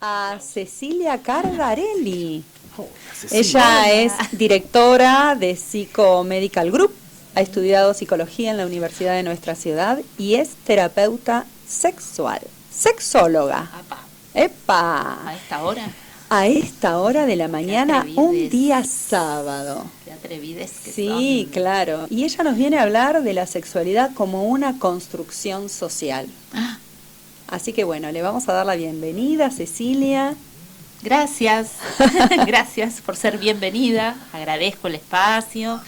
a Cecilia Cardarelli. Cecilia. Ella es directora de Psychomedical Group, ha estudiado psicología en la Universidad de nuestra ciudad y es terapeuta sexual, sexóloga. Apa, ¡Epa! ¿a esta hora? A esta hora de la mañana, un atrevides. día sábado. Qué atrevides que Sí, son. claro. Y ella nos viene a hablar de la sexualidad como una construcción social. Ah, Así que bueno, le vamos a dar la bienvenida, Cecilia. gracias, gracias por ser bienvenida. Agradezco el espacio,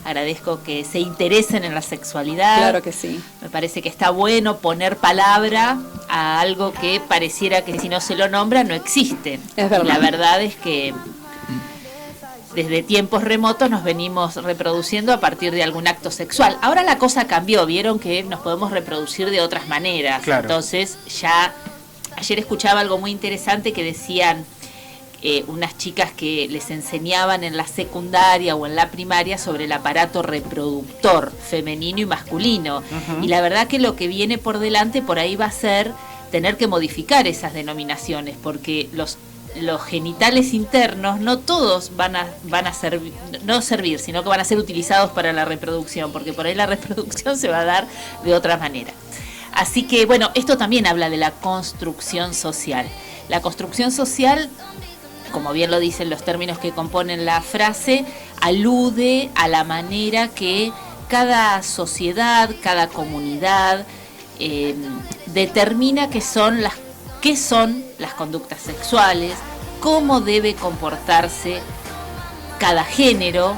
agradezco que se interesen en la sexualidad. Claro que sí. Me parece que está bueno poner palabra a algo que pareciera que si no se lo nombra no existe. Es verdad. Y la verdad es que desde tiempos remotos nos venimos reproduciendo a partir de algún acto sexual. Ahora la cosa cambió, vieron que nos podemos reproducir de otras maneras. Claro. Entonces ya, ayer escuchaba algo muy interesante que decían unas chicas que les enseñaban en la secundaria o en la primaria sobre el aparato reproductor femenino y masculino. Ujú. Y la verdad que lo que viene por delante por ahí va a ser tener que modificar esas denominaciones, porque los genitales internos no todos van a servir, no servir, sino que van a ser utilizados para la reproducción, porque por ahí la reproducción se va a dar de otra manera. Así que bueno, esto también habla de la construcción social. La construcción social, como bien lo dicen los términos que componen la frase, alude a la manera que cada sociedad, cada comunidad determina qué son las conductas sexuales, cómo debe comportarse cada género.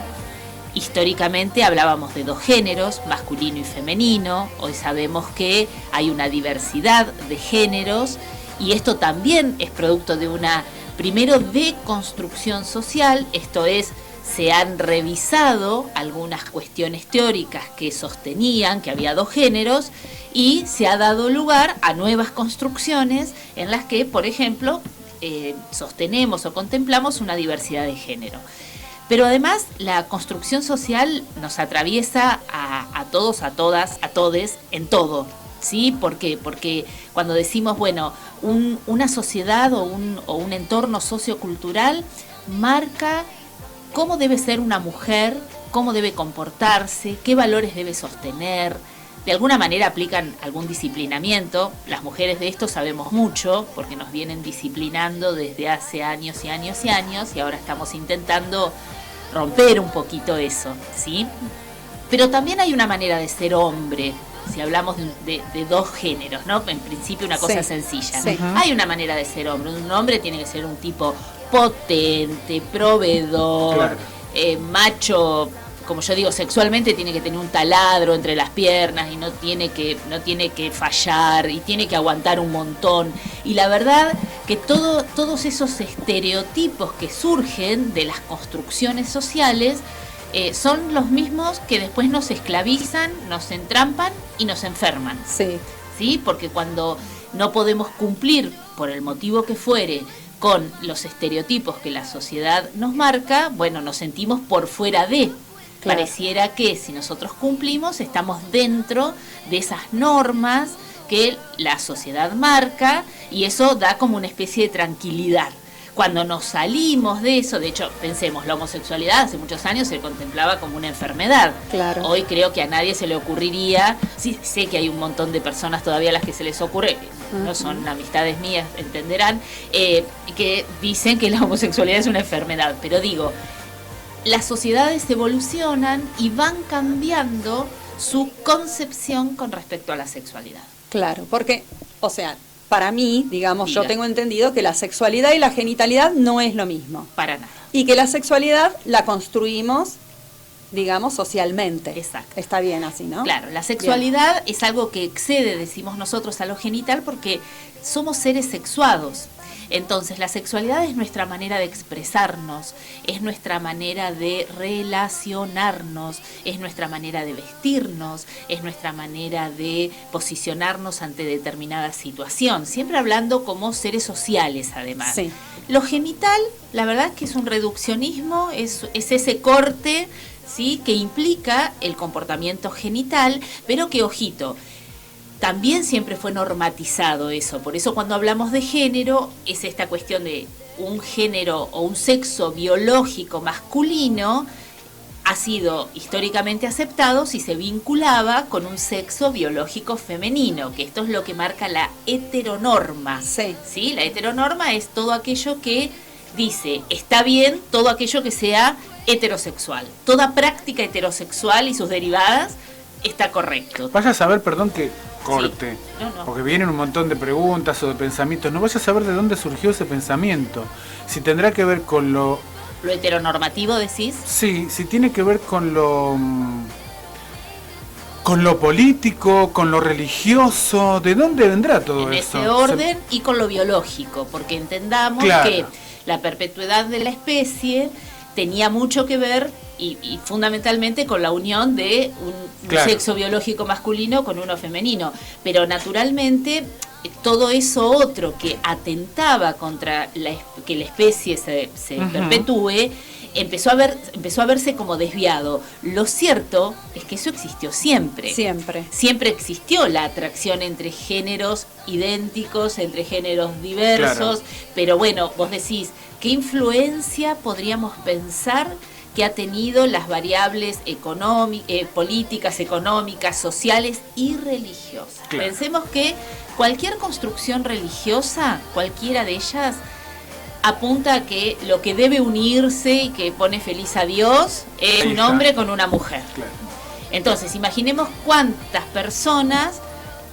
Históricamente hablábamos de dos géneros, masculino y femenino. Hoy sabemos que hay una diversidad de géneros y esto también es producto de una, primero, deconstrucción social, esto es, se han revisado algunas cuestiones teóricas que sostenían que había dos géneros y se ha dado lugar a nuevas construcciones en las que, por ejemplo, sostenemos o contemplamos una diversidad de género. Pero además la construcción social nos atraviesa a todos, a todas, a todes, en todo. ¿Sí? ¿Por qué? Porque cuando decimos, bueno, una sociedad o un entorno sociocultural marca cómo debe ser una mujer, cómo debe comportarse, qué valores debe sostener. De alguna manera aplican algún disciplinamiento. Las mujeres de esto sabemos mucho porque nos vienen disciplinando desde hace años y años y años y ahora estamos intentando romper un poquito eso, ¿sí? Pero también hay una manera de ser hombre, si hablamos de dos géneros, ¿no? En principio una cosa sencilla. Sí. Hay una manera de ser hombre. Un hombre tiene que ser un tipo potente, proveedor, Claro. Macho, como yo digo, sexualmente tiene que tener un taladro entre las piernas y no tiene que fallar y tiene que aguantar un montón. Y la verdad que todos esos estereotipos que surgen de las construcciones sociales son los mismos que después nos esclavizan, nos entrampan y nos enferman. Sí. ¿Sí? Porque cuando no podemos cumplir, por el motivo que fuere, con los estereotipos que la sociedad nos marca, bueno, nos sentimos por fuera de. Claro. Pareciera que si nosotros cumplimos, estamos dentro de esas normas que la sociedad marca y eso da como una especie de tranquilidad. Cuando nos salimos de eso, de hecho, pensemos, la homosexualidad hace muchos años se contemplaba como una enfermedad. Claro. Hoy creo que a nadie se le ocurriría, sí, sé que hay un montón de personas todavía a las que se les ocurre, no son amistades mías, entenderán, que dicen que la homosexualidad es una enfermedad, pero digo, las sociedades evolucionan y van cambiando su concepción con respecto a la sexualidad. Claro, porque, o sea, para mí, digamos, Diga. yo tengo entendido que la sexualidad y la genitalidad no es lo mismo. Para nada. Y que la sexualidad la construimos, digamos, socialmente. Exacto. Está bien así, ¿no? Claro, la sexualidad es algo que excede, decimos nosotros, a lo genital porque somos seres sexuados. Entonces, la sexualidad es nuestra manera de expresarnos, es nuestra manera de relacionarnos, es nuestra manera de vestirnos, es nuestra manera de posicionarnos ante determinada situación, siempre hablando como seres sociales además. Sí. Lo genital, la verdad es que es un reduccionismo, es ese corte, ¿sí?, que implica el comportamiento genital, pero que, ojito, también siempre fue normatizado eso. Por eso cuando hablamos de género, es esta cuestión de un género o un sexo biológico masculino ha sido históricamente aceptado si se vinculaba con un sexo biológico femenino, que esto es lo que marca la heteronorma. Sí. ¿Sí? La heteronorma es todo aquello que dice, está bien todo aquello que sea heterosexual. Toda práctica heterosexual y sus derivadas está correcto. Vaya a saber, perdón que corte, Sí. No. porque vienen un montón de preguntas o de pensamientos. No vaya a saber de dónde surgió ese pensamiento. Si tendrá que ver con lo... ¿Lo heteronormativo decís? Sí, si tiene que ver con lo político, con lo religioso, ¿de dónde vendrá todo en eso? ese orden y con lo biológico, porque entendamos Claro. que la perpetuidad de la especie tenía mucho que ver y fundamentalmente con la unión de un Claro. sexo biológico masculino con uno femenino, pero naturalmente todo eso otro que atentaba contra que la especie se Ujú. perpetúe empezó a verse como desviado. Lo cierto es que eso existió siempre. Siempre. Siempre existió la atracción entre géneros idénticos, entre géneros diversos, Claro. pero bueno, vos decís, ¿qué influencia podríamos pensar que ha tenido las variables políticas, económicas, sociales y religiosas? Claro. Pensemos que cualquier construcción religiosa, cualquiera de ellas, apunta a que lo que debe unirse y que pone feliz a Dios es Ahí un está. hombre con una mujer. Claro. Entonces, imaginemos cuántas personas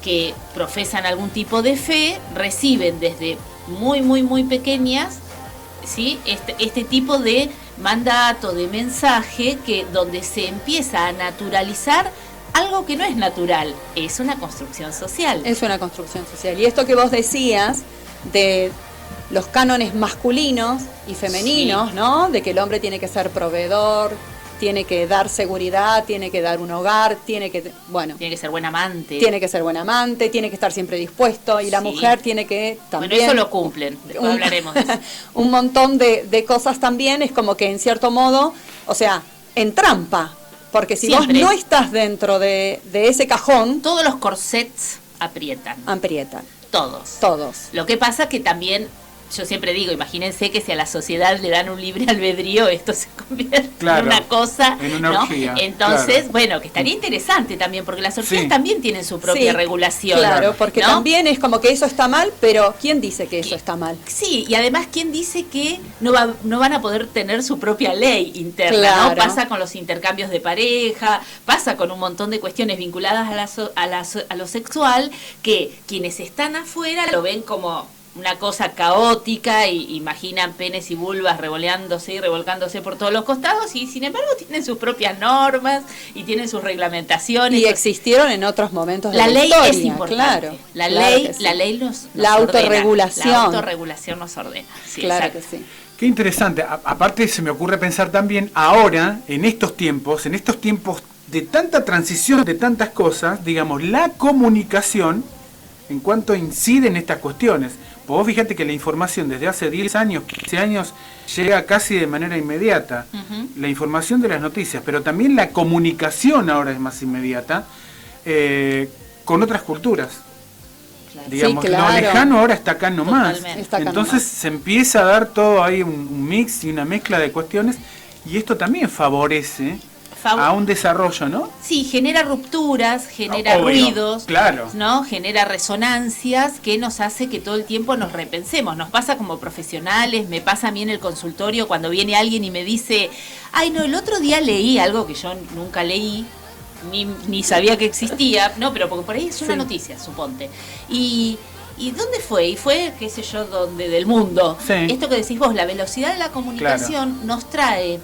que profesan algún tipo de fe reciben desde muy pequeñas, ¿sí? este tipo de mandato, de mensaje, donde se empieza a naturalizar algo que no es natural, es una construcción social. Es una construcción social. Y esto que vos decías de los cánones masculinos y femeninos, Sí. ¿no? De que el hombre tiene que ser proveedor, tiene que dar seguridad, tiene que dar un hogar, tiene que ser buen amante, tiene que estar siempre dispuesto, y la Sí. mujer tiene que también... Bueno, eso lo cumplen, después hablaremos de eso. Un montón de cosas también, es como que en cierto modo, o sea, en trampa, porque si Siempre. vos no estás dentro de ese cajón, Todos los corsets aprietan, aprietan, todos. todos. Lo que pasa que también, yo siempre digo, imagínense que si a la sociedad le dan un libre albedrío, esto se convierte Claro, en una cosa, en una ¿no? orgía, Entonces, claro. bueno, que estaría interesante también, porque las orgías Sí. también tienen su propia Sí, regulación. Claro, porque ¿no? también es como que eso está mal, pero ¿quién dice que eso ¿Qué? está mal? Sí, y además, ¿quién dice que no van a poder tener su propia ley interna? Claro. ¿No? Pasa con los intercambios de pareja, pasa con un montón de cuestiones vinculadas a lo sexual, que quienes están afuera lo ven como una cosa caótica y imaginan penes y vulvas revoleándose y revolcándose por todos los costados, y sin embargo tienen sus propias normas y tienen sus reglamentaciones. Y existieron en otros momentos de La la ley historia, es importante. Claro, La claro ley, que sí. la ley nos La ordena. autorregulación. La autorregulación nos ordena. Sí, Claro exacto. que sí. Qué interesante. Aparte se me ocurre pensar también ahora, en estos tiempos de tanta transición de tantas cosas, digamos, la comunicación, en cuanto incide en estas cuestiones. Pues vos fíjate que la información desde hace 10 años, 15 años, llega casi de manera inmediata. Ujú. La información de las noticias, pero también la comunicación ahora es más inmediata con otras culturas. Claro. Digamos, Sí, claro. lo lejano ahora está acá nomás. Totalmente. Está acá Entonces nomás. se empieza a dar todo ahí un mix y una mezcla de cuestiones, y esto también favorece a un desarrollo, ¿no? Sí, genera rupturas, genera Obvio, ruidos, claro. ¿no? Genera resonancias que nos hace que todo el tiempo nos repensemos. Nos pasa como profesionales, me pasa a mí en el consultorio cuando viene alguien y me dice, ay no, el otro día leí algo que yo nunca leí, ni sabía que existía, no, pero porque por ahí es una Sí. noticia, suponte. ¿Y dónde fue? Y fue, qué sé yo, dónde, del mundo. Sí. Esto que decís vos, la velocidad de la comunicación nos trae,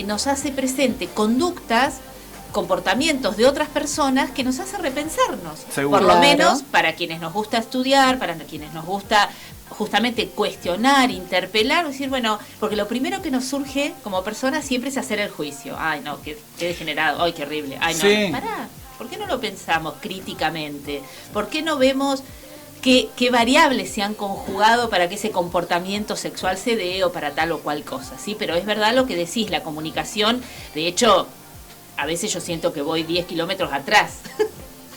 nos hace presente conductas, comportamientos de otras personas que nos hace repensarnos. Seguro. Por lo Claro. menos para quienes nos gusta estudiar, para quienes nos gusta justamente cuestionar, interpelar, decir, bueno, porque lo primero que nos surge como personas siempre es hacer el juicio. Ay, no, qué degenerado, ay, qué horrible. Ay, no, Sí. pará, ¿por qué no lo pensamos críticamente? ¿Por qué no vemos qué variables se han conjugado para que ese comportamiento sexual se dé o para tal o cual cosa? ¿Sí? Pero es verdad lo que decís, la comunicación, de hecho, a veces yo siento que voy 10 kilómetros atrás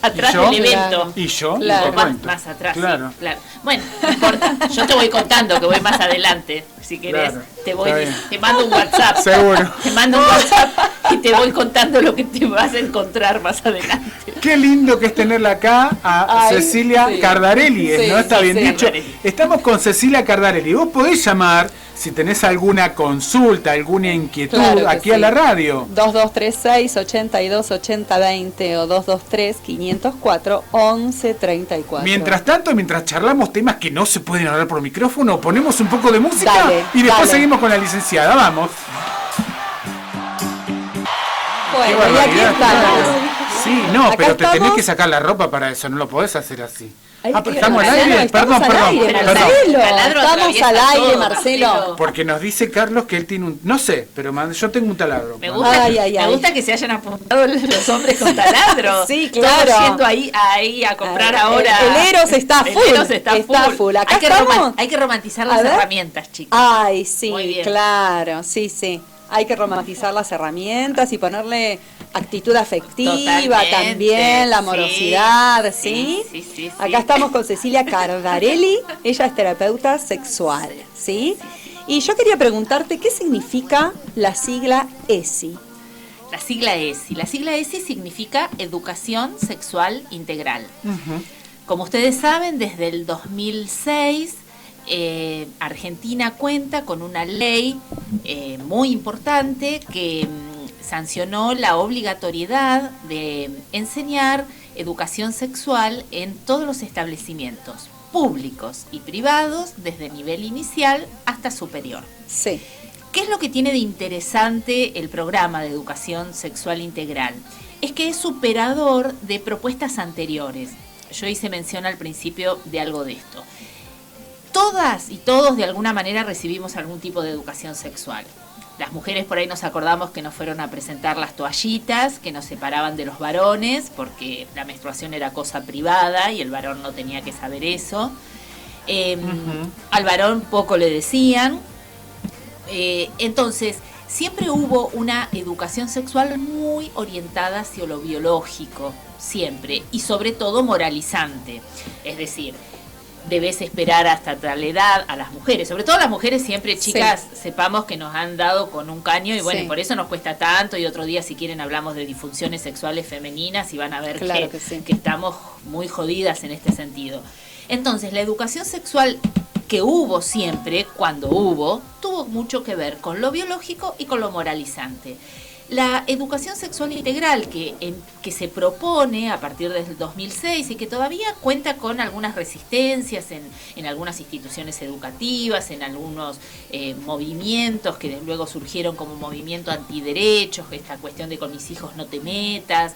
atrás yo? del evento. ¿Y yo? Claro. O más atrás, Claro. sí, claro. Bueno, no importa, yo te voy contando que voy más adelante. Si querés, Claro, te está bien. te mando un WhatsApp. Seguro. Te mando un WhatsApp y te voy contando lo que te vas a encontrar más adelante. Qué lindo que es tenerla acá a Ay, Cecilia sí. Cardarelli, Sí, ¿no? Está sí, bien sí. dicho. Cardarelli. Estamos con Cecilia Cardarelli. Vos podés llamar si tenés alguna consulta, alguna inquietud Claro que aquí a sí. la radio. 2236-828020 o 223-504-1134. Mientras tanto, mientras charlamos temas que no se pueden hablar por micrófono, ponemos un poco de música Dale, y después dale. seguimos con la licenciada. Vamos. Qué Bueno, y aquí barbaridad. estamos. Sí, no, Acá pero te tenés estamos. que sacar la ropa para eso, no lo podés hacer así. Ay, Ah, pero qué- estamos al Marcelo, aire. estamos Perdón, al perdón. aire, Perdón. Marcelo. Taladro Estamos atraviesa al aire, todo, Marcelo. Porque nos dice Carlos que él tiene un... No sé, pero yo tengo un taladro. Me gusta, Ay, ay, me ay. gusta que se hayan apuntado los hombres con taladro. Sí, claro. Todos yendo ahí a comprar Ah, ahora. el Eros está El full, Eros está full. Acá Hay que, estamos. hay que romantizar A las ver. herramientas, chicos. Ay, sí, Muy bien. claro, sí, sí. Hay que romantizar las herramientas y ponerle actitud afectiva Totalmente, también, la sí, amorosidad, ¿sí? sí. Acá estamos con Cecilia Cardarelli, ella es terapeuta sexual, ¿sí? Y yo quería preguntarte, ¿qué significa la sigla ESI? La sigla ESI. La sigla ESI significa Educación Sexual Integral. Como ustedes saben, desde el 2006 Argentina cuenta con una ley muy importante que sancionó la obligatoriedad de enseñar educación sexual en todos los establecimientos públicos y privados, desde nivel inicial hasta superior. Sí. ¿Qué es lo que tiene de interesante el programa de educación sexual integral? Es que es superador de propuestas anteriores. Yo hice mención al principio de algo de esto. Todas y todos de alguna manera recibimos algún tipo de educación sexual. Las mujeres por ahí nos acordamos que nos fueron a presentar las toallitas que nos separaban de los varones porque la menstruación era cosa privada y el varón no tenía que saber eso. Al varón poco le decían. Entonces, siempre hubo una educación sexual muy orientada hacia lo biológico, siempre, y sobre todo moralizante. Es decir, debes esperar hasta tal edad a las mujeres, sobre todo a las mujeres siempre, chicas, sí, sepamos que nos han dado con un caño y bueno, sí, por eso nos cuesta tanto, y otro día si quieren hablamos de disfunciones sexuales femeninas y van a ver claro que sí, estamos muy jodidas en este sentido. Entonces, la educación sexual que hubo siempre, cuando hubo, tuvo mucho que ver con lo biológico y con lo moralizante. La educación sexual integral que se propone a partir del 2006 y que todavía cuenta con algunas resistencias en algunas instituciones educativas, en algunos movimientos que luego surgieron como movimiento antiderechos, esta cuestión de con mis hijos no te metas,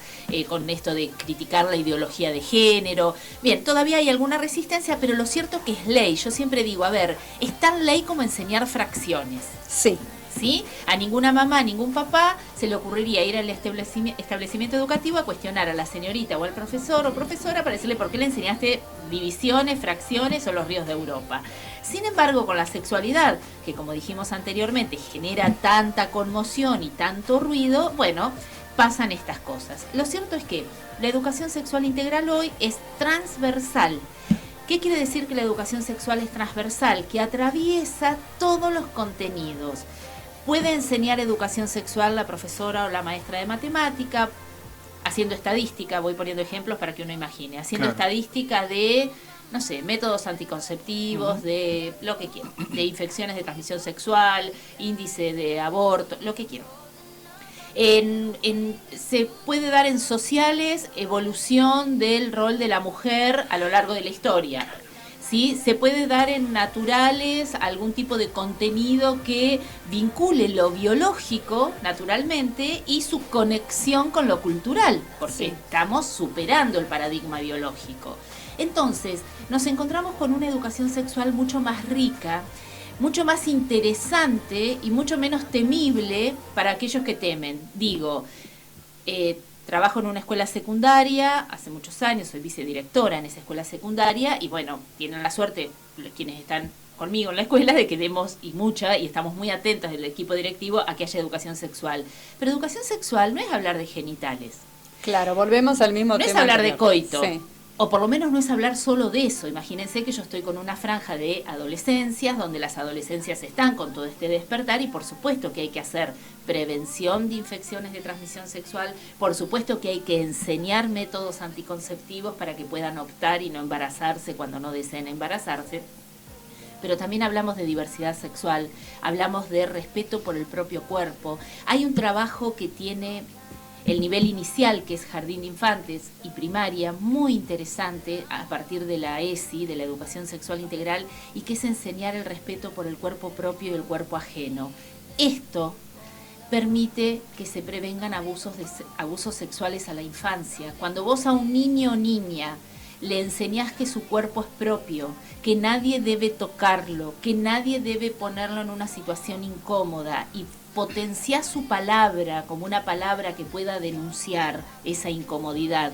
con esto de criticar la ideología de género. Bien, todavía hay alguna resistencia, pero lo cierto que es ley. Yo siempre digo, a ver, es tan ley como enseñar fracciones. sí. ¿Sí? A ninguna mamá, a ningún papá se le ocurriría ir al establecimiento educativo a cuestionar a la señorita o al profesor o profesora para decirle por qué le enseñaste divisiones, fracciones o los ríos de Europa. Sin embargo, con la sexualidad, que como dijimos anteriormente, genera tanta conmoción y tanto ruido, bueno, pasan estas cosas. Lo cierto es que la educación sexual integral hoy es transversal. ¿Qué quiere decir que la educación sexual es transversal? Que atraviesa todos los contenidos. Puede enseñar educación sexual la profesora o la maestra de matemática, haciendo estadística, voy poniendo ejemplos para que uno imagine, haciendo estadística de, no sé, métodos anticonceptivos, de lo que quiera, de infecciones de transmisión sexual, índice de aborto, lo que quiera. Se puede dar en sociales evolución del rol de la mujer a lo largo de la historia. ¿Sí? Se puede dar en naturales algún tipo de contenido que vincule lo biológico, naturalmente, y su conexión con lo cultural, porque estamos superando el paradigma biológico. Entonces, nos encontramos con una educación sexual mucho más rica, mucho más interesante y mucho menos temible para aquellos que temen. Digo, trabajo en una escuela secundaria, hace muchos años, soy vicedirectora en esa escuela secundaria y bueno, tienen la suerte, quienes están conmigo en la escuela, de que demos y estamos muy atentos del equipo directivo a que haya educación sexual. Pero educación sexual no es hablar de genitales. Claro, volvemos al mismo No tema. es hablar de anterior. coito. Sí. O por lo menos no es hablar solo de eso. Imagínense que yo estoy con una franja de adolescencias, donde las adolescencias están con todo este despertar, y por supuesto que hay que hacer prevención de infecciones de transmisión sexual, por supuesto que hay que enseñar métodos anticonceptivos para que puedan optar y no embarazarse cuando no deseen embarazarse. Pero también hablamos de diversidad sexual, hablamos de respeto por el propio cuerpo. Hay un trabajo que tiene el nivel inicial, que es jardín de infantes y primaria, muy interesante a partir de la ESI, de la educación sexual integral, y que es enseñar el respeto por el cuerpo propio y el cuerpo ajeno. Esto permite que se prevengan abusos sexuales a la infancia. Cuando vos a un niño o niña le enseñás que su cuerpo es propio, que nadie debe tocarlo, que nadie debe ponerlo en una situación incómoda, y potenciar su palabra como una palabra que pueda denunciar esa incomodidad.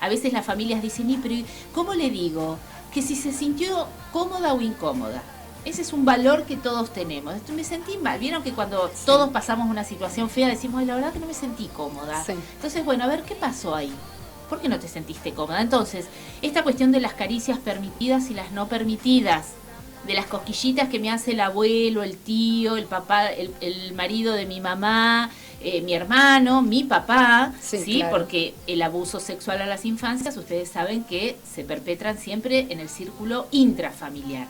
A veces las familias dicen, pero ¿cómo le digo? Que si se sintió cómoda o incómoda. Ese es un valor que todos tenemos. Me sentí mal. Vieron que cuando todos pasamos una situación fea decimos, la verdad que no me sentí cómoda. Sí. Entonces, bueno, a ver, ¿qué pasó ahí? ¿Por qué no te sentiste cómoda? Entonces, esta cuestión de las caricias permitidas y las no permitidas, de las cosquillitas que me hace el abuelo, el tío, el papá, el marido de mi mamá, mi hermano, mi papá, ¿sí? Claro. Porque el abuso sexual a las infancias, ustedes saben que se perpetran siempre en el círculo intrafamiliar.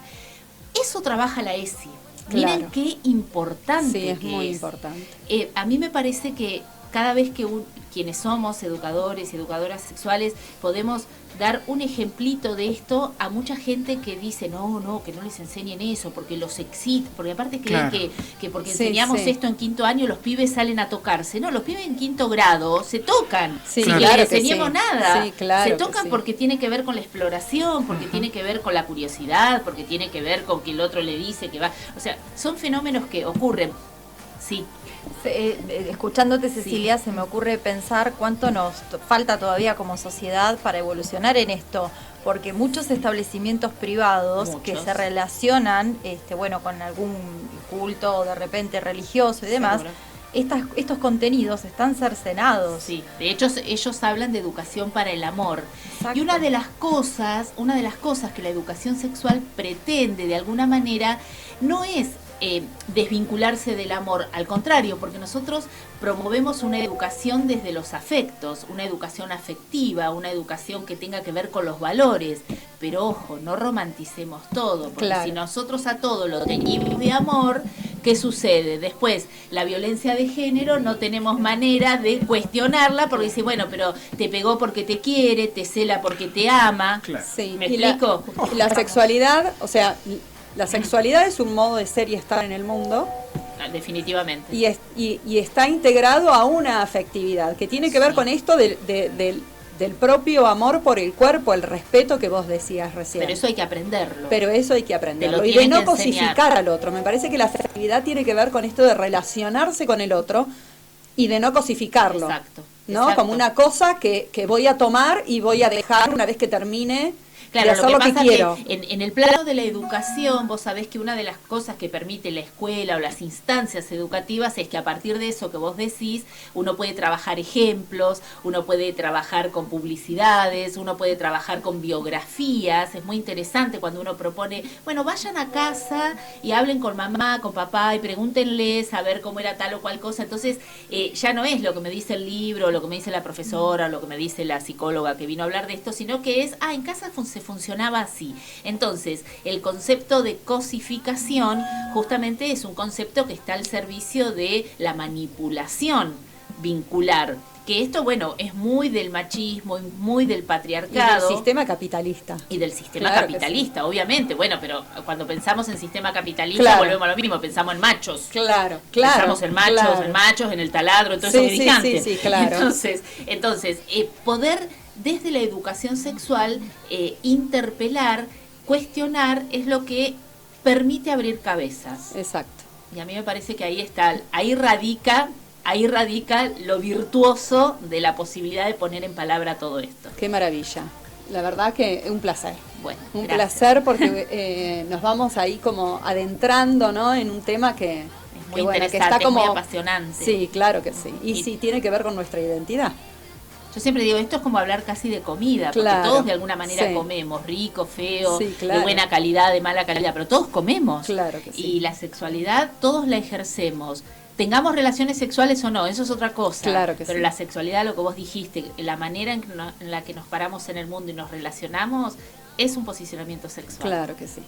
Eso trabaja la ESI. Claro. Miren qué importante sí, es que muy es. Importante. A mí me parece que cada vez que quienes somos educadores y educadoras sexuales podemos dar un ejemplito de esto a mucha gente que dice, no, que no les enseñen eso, porque los excita, porque aparte creen claro. que porque enseñamos esto en 5º año los pibes salen a tocarse. No, los pibes en 5º grado se tocan, sin que les enseñemos nada. Se tocan porque tiene que ver con la exploración, porque tiene que ver con la curiosidad, porque tiene que ver con que el otro le dice que va. O sea, son fenómenos que ocurren. Sí. Escuchándote, Cecilia, se me ocurre pensar cuánto nos falta todavía como sociedad para evolucionar en esto, porque muchos establecimientos privados que se relacionan con algún culto de repente religioso y demás, estos contenidos están cercenados. Sí, de hecho ellos hablan de educación para el amor. Exacto. Y una de las cosas que la educación sexual pretende de alguna manera no es desvincularse del amor, al contrario, porque nosotros promovemos una educación desde los afectos, una educación afectiva, una educación que tenga que ver con los valores, pero ojo, no romanticemos todo, porque si nosotros a todo lo teñimos de amor, ¿qué sucede? Después, la violencia de género no tenemos manera de cuestionarla, porque dice, bueno, pero te pegó porque te quiere, te cela porque te ama. Claro. Sí. ¿Me explico? La sexualidad, o sea, la sexualidad es un modo de ser y estar en el mundo. Definitivamente. Y está integrado a una afectividad que tiene que ver con esto del propio amor por el cuerpo, el respeto que vos decías recién. Pero eso hay que aprenderlo. Y de no cosificar al otro. Me parece que la afectividad tiene que ver con esto de relacionarse con el otro y de no cosificarlo. Exacto. ¿No? Exacto. Como una cosa que voy a tomar y voy a dejar una vez que termine. Claro, lo que pasa es que en el plano de la educación, vos sabés que una de las cosas que permite la escuela o las instancias educativas es que a partir de eso que vos decís, uno puede trabajar ejemplos, uno puede trabajar con publicidades, uno puede trabajar con biografías. Es muy interesante cuando uno propone, bueno, vayan a casa y hablen con mamá, con papá y pregúntenles a ver cómo era tal o cual cosa. Entonces, ya no es lo que me dice el libro, lo que me dice la profesora, lo que me dice la psicóloga que vino a hablar de esto, sino que es, en casa funcionaba así. Entonces, el concepto de cosificación justamente es un concepto que está al servicio de la manipulación vincular. Que esto, bueno, es muy del machismo, muy del patriarcado. Y del sistema capitalista. Y del sistema capitalista, obviamente. Bueno, pero cuando pensamos en sistema capitalista, volvemos a lo mismo, pensamos en machos. Claro. Pensamos en machos, en el taladro, entonces es gigante. Sí, claro. Entonces poder desde la educación sexual interpelar, cuestionar, es lo que permite abrir cabezas. Exacto. Y a mí me parece que ahí radica lo virtuoso de la posibilidad de poner en palabra todo esto. Qué maravilla. La verdad que es un placer. Bueno, un placer porque nos vamos ahí como adentrando, ¿no? En un tema que es muy interesante, que está como, muy apasionante. Sí, claro que sí. Y sí, tiene que ver con nuestra identidad. Yo siempre digo, esto es como hablar casi de comida, Claro, porque todos de alguna manera sí. comemos, rico, feo, Sí, claro. de buena calidad, de mala calidad, pero todos comemos. Claro que sí. Y la sexualidad todos la ejercemos. Tengamos relaciones sexuales o no, eso es otra cosa. Claro que pero sí. la sexualidad, lo que vos dijiste, la manera en la que nos paramos en el mundo y nos relacionamos, es un posicionamiento sexual. Claro que sí.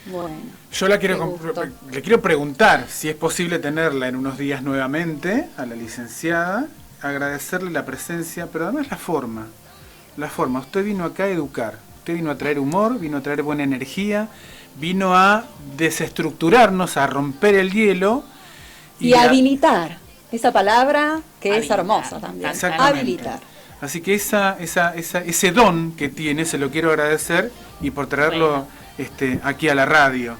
Bueno. Yo Qué gusto. le quiero preguntar si es posible tenerla en unos días nuevamente, a la licenciada, agradecerle la presencia, pero además la forma. La forma. Usted vino acá a educar, usted vino a traer humor, vino a traer buena energía, vino a desestructurarnos, a romper el hielo. Y habilitar, esa palabra que es Habilitar, hermosa también. Exactamente. Habilitar. Así que ese don que tiene, se lo quiero agradecer y por traerlo aquí a la radio.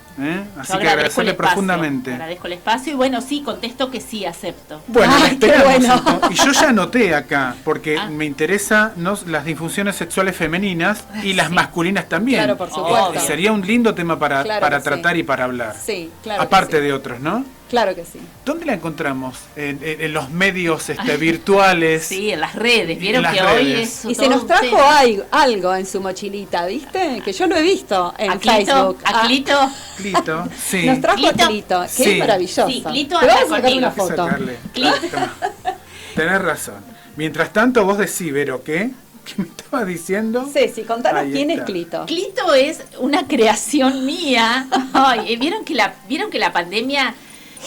Así Yo que agradezco el agradecerle espacio, profundamente. Agradezco el espacio y bueno, sí, contesto que sí, acepto. Bueno, la Ay, qué esperamos, bueno. entonces. Y yo ya anoté acá, porque Ah. me interesa las disfunciones sexuales femeninas y las Sí. masculinas también. Claro, por supuesto. Sería un lindo tema para Claro para que sí. tratar y para hablar. Sí, claro. que Aparte sí. de otros, ¿no? Claro que sí. ¿Dónde la encontramos? En los medios virtuales. Sí, en las redes. Vieron En que las hoy redes. es Y todo se nos un trajo tema. algo en su mochilita, ¿viste? Que yo lo he visto en ¿A Clito? Facebook. ¿A Clito? Clito, sí. Nos trajo Clito. a Clito, que Sí. es maravilloso. Sí, Clito Te anda vamos a sacar conmigo. una Hay que foto. sacarle. Clito. Tenés razón. Mientras tanto, vos decís, Vero, ¿qué? ¿Qué me estabas diciendo? Ceci, contanos Ahí quién está. es Clito. Clito es una creación mía. Ay, ¿vieron que la pandemia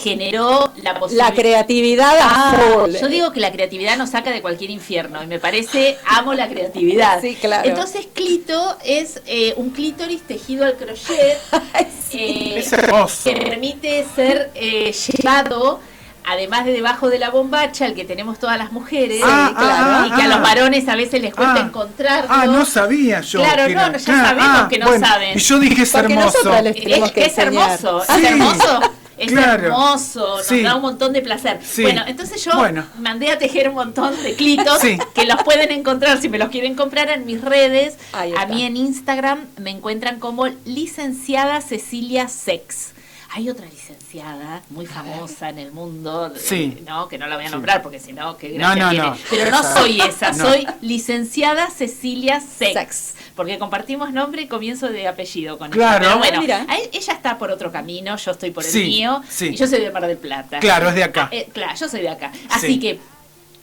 generó la posibilidad? La creatividad a full. Yo digo que la creatividad nos saca de cualquier infierno y me parece, amo la creatividad. Sí, claro. Entonces Clito es un clítoris tejido al crochet. Ay, sí. Es hermoso. Que permite ser llevado, además de debajo de la bombacha, el que tenemos todas las mujeres, y que a los varones a veces les cuesta encontrarlo. No sabía yo. Claro, que era- no, ya sabemos que no bueno, saben. Y yo dije es Porque hermoso. nosotras les tenemos que Es enseñar. hermoso, Sí, es hermoso. Es claro. hermoso, nos Sí. da un montón de placer. Sí. Bueno, entonces yo Bueno. mandé a tejer un montón de clitos Sí. que los pueden encontrar si me los quieren comprar en mis redes. Ahí A está. mí en Instagram me encuentran como licenciada Cecilia Sex. Hay otra licenciada muy famosa en el mundo, Sí. ¿no? Que no la voy a Sí. nombrar porque si no, qué No, gracia no, tiene. no. Pero no Esa- soy esa, no. soy licenciada Cecilia Sex. Sex. Porque compartimos nombre y comienzo de apellido con Claro. ella. Pero bueno, Mira. ella está por otro camino, yo estoy por el Sí, mío, sí. y yo soy de Mar del Plata. Claro, es de acá. Claro, yo soy de acá. Así Sí. que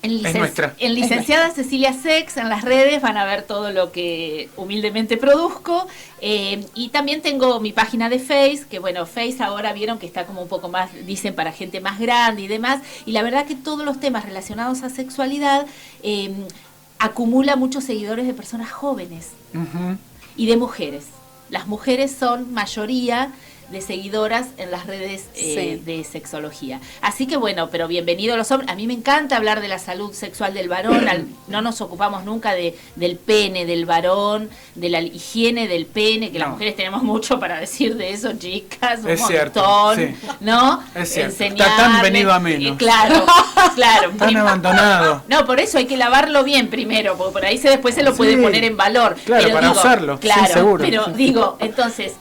Es nuestra. en licenciada Cecilia Sex, en las redes van a ver todo lo que humildemente produzco. Y también tengo mi página de Face, que bueno, Face ahora vieron que está como un poco más, dicen, para gente más grande y demás. Y la verdad que todos los temas relacionados a sexualidad acumula muchos seguidores de personas jóvenes Ujú. y de mujeres. Las mujeres son mayoría de seguidoras en las redes Sí. de sexología. Así que bueno, pero bienvenidos los hombres. A mí me encanta hablar de la salud sexual del varón. No nos ocupamos nunca del pene del varón, de la higiene del pene, que las No. mujeres tenemos mucho para decir de eso, chicas, un Es cierto, montón, sí. ¿no? Es cierto. Está tan venido a menos. Claro, claro. Tan abandonado. No, por eso hay que lavarlo bien primero, porque por ahí después se lo puede Sí. poner en valor. Claro, Pero para usarlo, sí, Claro, seguro. pero digo, entonces,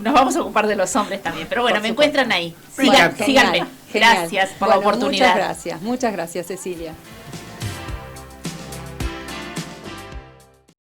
nos vamos a ocupar de los hombres también. Pero bueno, Por me supuesto. encuentran ahí. Me encanta. Síganme. Genial. Gracias por la Bueno, oportunidad. Muchas gracias, Cecilia.